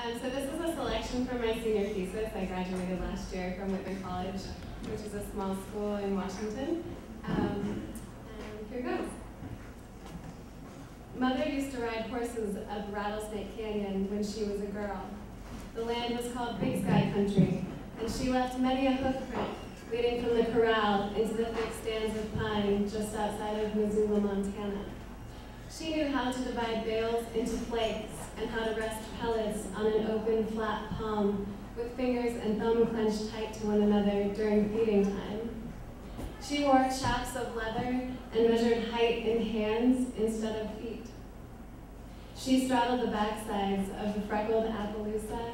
So this is a selection from my senior thesis. I graduated last year from Whitman College, which is a small school in Washington. And here goes. Mother used to ride horses up Rattlesnake Canyon when she was a girl. The land was called Big Sky Country, and she left many a hoof print leading from the corral into the thick stands of pine just outside of Missoula, Montana. She knew how to divide bales into flakes and how to rest pellets on an open, flat palm with fingers and thumb clenched tight to one another during feeding time. She wore chaps of leather and measured height in hands instead of feet. She straddled the backsides of the freckled Appaloosa,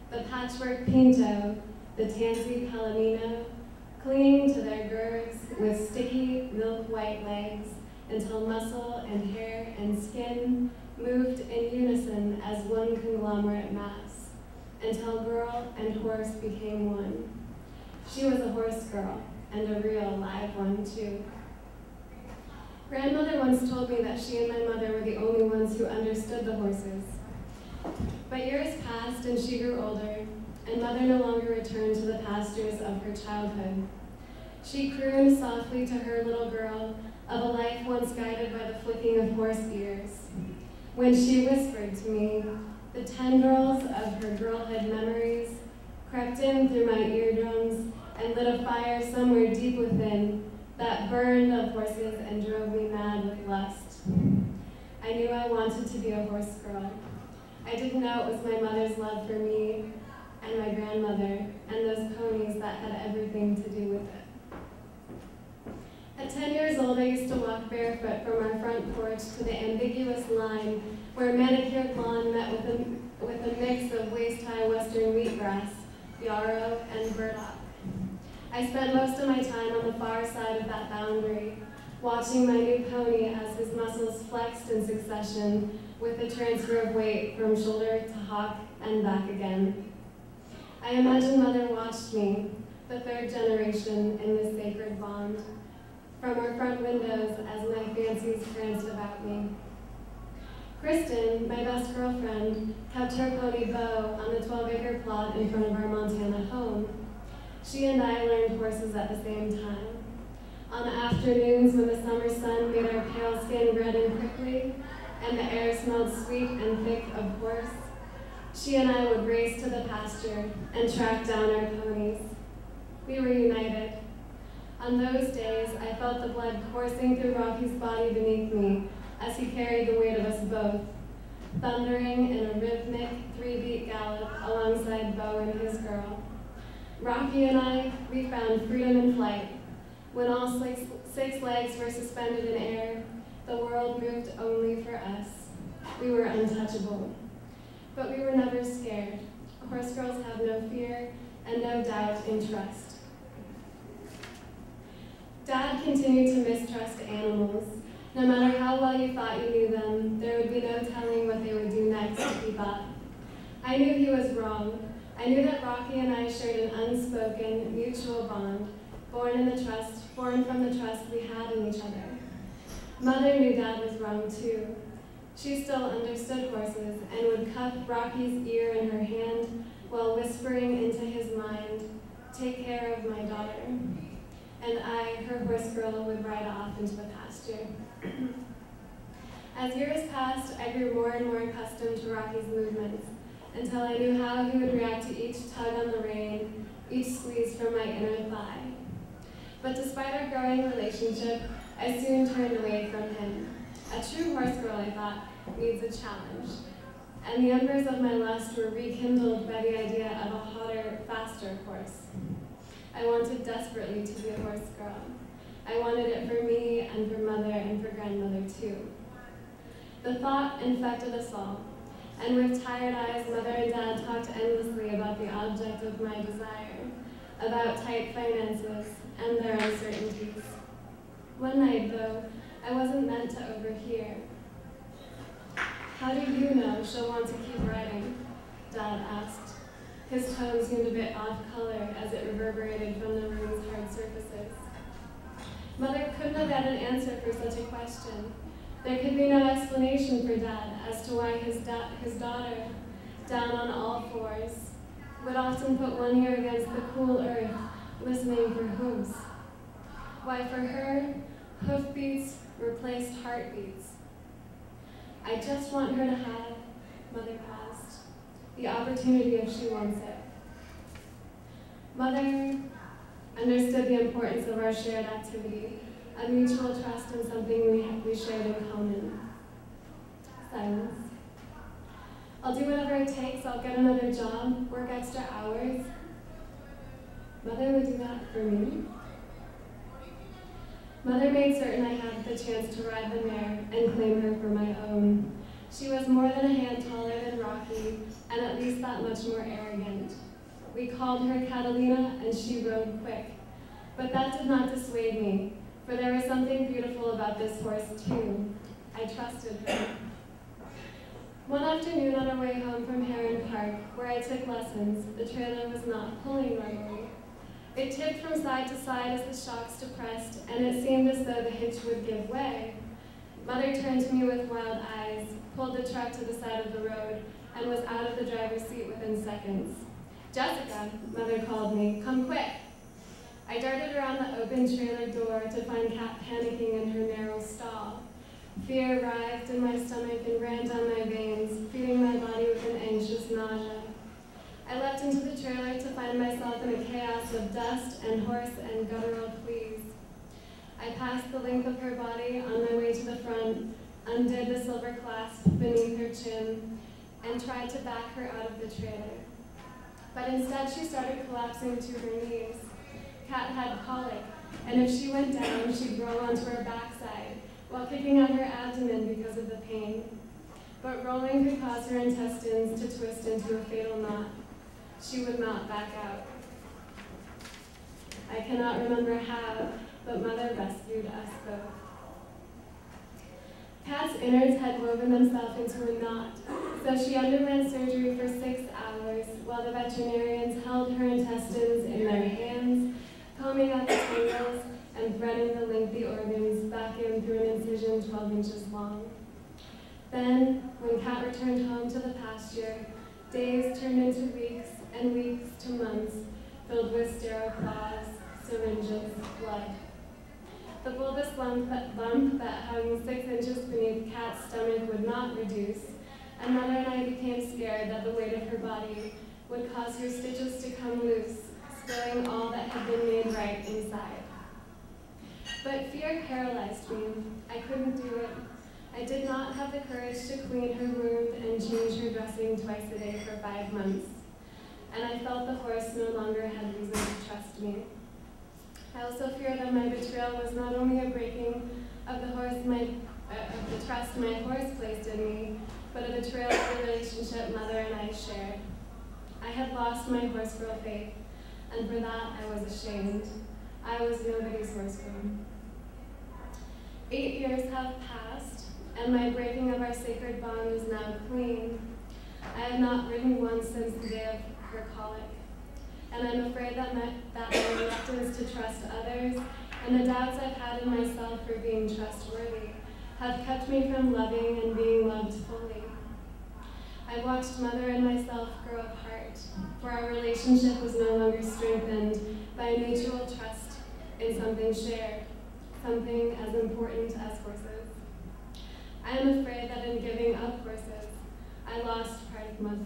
the patchwork Pinto, the tansy Palomino, clinging to their girths with sticky, milk-white legs until muscle and hair and skin moved in unison as one conglomerate mass, until girl and horse became one. She was a horse girl, and a real live one, too. Grandmother once told me that she and my mother were the only ones who understood the horses. But years passed and she grew older, and Mother no longer returned to the pastures of her childhood. She crooned softly to her little girl of a life once guided by the flicking of horse ears. When she whispered to me, the tendrils of her girlhood memories crept in through my eardrums and lit a fire somewhere deep within that burned of horses and drove me mad with lust. I knew I wanted to be a horse girl. I didn't know it was my mother's love for me and my grandmother and those ponies that had everything to do with it. At 10 years old, I used to walk barefoot from our front porch to the ambiguous line where manicured lawn met with a mix of waist-high western wheatgrass, yarrow, and burdock. I spent most of my time on the far side of that boundary, watching my new pony as his muscles flexed in succession with the transfer of weight from shoulder to hock and back again. I imagine Mother watched me, the third generation in this sacred bond, from our front windows as my fancies pranced about me. Kristen, my best girlfriend, kept her pony Beau on the 12-acre plot in front of our Montana home. She and I learned horses at the same time. On afternoons when the summer sun made our pale skin red and prickly, and the air smelled sweet and thick of horse, she and I would race to the pasture and track down our ponies. We were united. On those days, I felt the blood coursing through Rocky's body beneath me as he carried the weight of us both, thundering in a rhythmic three-beat gallop alongside Beau and his girl. Rocky and I, we found freedom in flight. When all six legs were suspended in air, the world moved only for us. We were untouchable. But we were never scared. Horse girls have no fear and no doubt in trust. Dad continued to mistrust animals. No matter how well you thought you knew them, there would be no telling what they would do next, he thought. I knew he was wrong. I knew that Rocky and I shared an unspoken, mutual bond, born from the trust we had in each other. Mother knew Dad was wrong too. She still understood horses and would cup Rocky's ear in her hand while whispering into his mind, "Take care of my daughter." And I, her horse girl, would ride off into the pasture. As years passed, I grew more and more accustomed to Rocky's movements, until I knew how he would react to each tug on the rein, each squeeze from my inner thigh. But despite our growing relationship, I soon turned away from him. A true horse girl, I thought, needs a challenge. And the embers of my lust were rekindled by the idea of a hotter, faster horse. I wanted desperately to be a horse girl. I wanted it for me and for Mother and for grandmother too. The thought infected us all. And with tired eyes, Mother and Dad talked endlessly about the object of my desire, about tight finances and their uncertainties. One night, though, I wasn't meant to overhear. "How do you know she'll want to keep riding?" Dad asked. His tone seemed a bit off color as it reverberated from the room's hard surfaces. Mother couldn't have had an answer for such a question. There could be no explanation for Dad as to why his daughter, down on all fours, would often put one ear against the cool earth, listening for hooves. Why, for her, hoofbeats replaced heartbeats. I just want her to have, Mother passed, the opportunity if she wants it. Mother understood the importance of our shared activity, a mutual trust in something we shared in common. Silence. I'll do whatever it takes. I'll get another job, work extra hours. Mother would do that for me. Mother made certain I had the chance to ride the mare and claim her for my own. She was more than a hand taller than Rocky, and at least that much more arrogant. We called her Catalina, and she rode quick. But that did not dissuade me, for there was something beautiful about this horse, too. I trusted her. One afternoon on our way home from Heron Park, where I took lessons, the trailer was not pulling normally. It tipped from side to side as the shocks depressed, and it seemed as though the hitch would give way. Mother turned to me with wild eyes, pulled the truck to the side of the road, and was out of the driver's seat within seconds. "Jessica," Mother called me, "come quick." I darted around the open trailer door to find Kat panicking in her narrow stall. Fear writhed in my stomach and ran down my veins, feeding my body with an anxious nausea. I leapt into the trailer to find myself in a chaos of dust and horse and guttural pleas. I passed the length of her body on my way to the front, undid the silver clasp beneath her chin, and tried to back her out of the trailer. But instead she started collapsing to her knees. Kat had colic, and if she went down, she'd roll onto her backside, while kicking out her abdomen because of the pain. But rolling could cause her intestines to twist into a fatal knot. She would not back out. I cannot remember how, but Mother rescued us both. Kat's innards had woven themselves into a knot, so she underwent surgery for 6 hours while the veterinarians held her intestines in their hands, combing out the tangles and threading the lengthy organs back in through an incision 12 inches long. Then, when Kat returned home to the pasture, days turned into weeks and weeks to months, filled with sterile claws, syringes, blood. The bulbous lump that hung 6 inches beneath Kat's stomach would not reduce, and Mother and I became scared that the weight of her body would cause her stitches to come loose, spilling all that had been made right inside. But fear paralyzed me. I couldn't do it. I did not have the courage to clean her wound and change her dressing twice a day for 5 months. And I felt the horse no longer had reason to trust me. I also fear that my betrayal was not only a breaking of the trust my horse placed in me, but a betrayal of the relationship Mother and I shared. I had lost my horse girl faith, and for that I was ashamed. I was nobody's horse girl. 8 years have passed, and my breaking of our sacred bond is now clean. I have not ridden once since the day of her colic, and I'm afraid that my reluctance to trust others and the doubts I've had in myself for being trustworthy have kept me from loving and being loved fully. I watched Mother and myself grow apart, for our relationship was no longer strengthened by a mutual trust in something shared, something as important as horses. I am afraid that in giving up horses, I lost part of Mother.